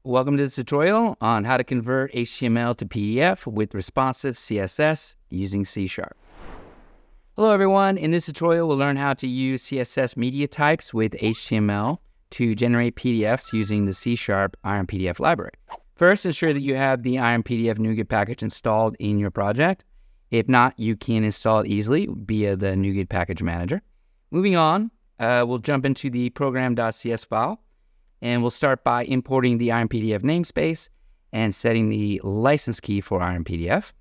Welcome to this tutorial on how to convert HTML to PDF with responsive CSS using C#. Hello everyone, in this tutorial we'll learn how to use CSS media types with HTML to generate PDFs using the C# IronPDF library. First, ensure that you have the IronPDF NuGet package installed in your project. If not, you can install it easily via the NuGet package manager. Moving on, we'll jump into the program.cs file. And we'll start by importing the IronPDF namespace and setting the license key for IronPDF.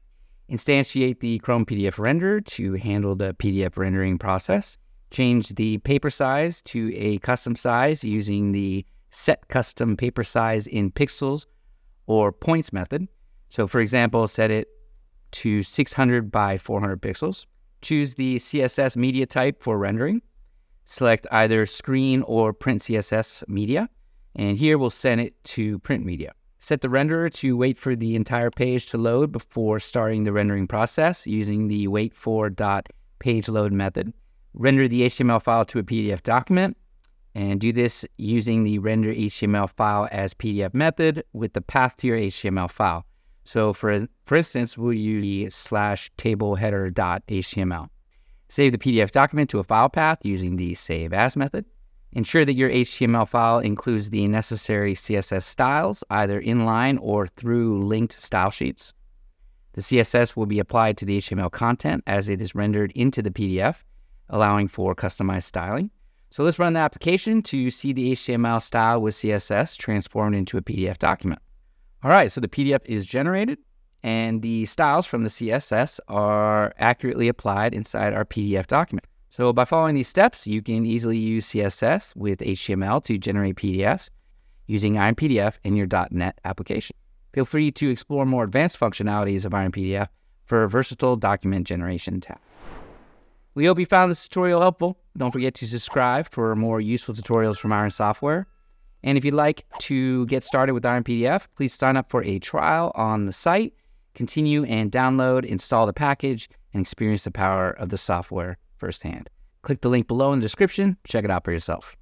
Instantiate the Chrome PDF renderer to handle the PDF rendering process. Change the paper size to a custom size using the set custom paper size in pixels or points method. So for example, set it to 600 by 400 pixels. Choose the CSS media type for rendering. Select either screen or print CSS media. And here we'll send it to print media. Set the renderer to wait for the entire page to load before starting the rendering process using the waitfor.pageLoad method. Render the HTML file to a PDF document, and do this using the render HTML file as PDF method with the path to your HTML file. So for instance, we'll use the /tableheader.html. Save the PDF document to a file path using the save as method. Ensure that your HTML file includes the necessary CSS styles, either inline or through linked style sheets. The CSS will be applied to the HTML content as it is rendered into the PDF, allowing for customized styling. So let's run the application to see the HTML style with CSS transformed into a PDF document. All right, so the PDF is generated, and the styles from the CSS are accurately applied inside our PDF document. So by following these steps, you can easily use CSS with HTML to generate PDFs using IronPDF in your .NET application. Feel free to explore more advanced functionalities of IronPDF for versatile document generation tasks. We hope you found this tutorial helpful. Don't forget to subscribe for more useful tutorials from Iron Software. And if you'd like to get started with IronPDF, please sign up for a trial on the site, continue and download, install the package, and experience the power of the software firsthand. Click the link below in the description. Check it out for yourself.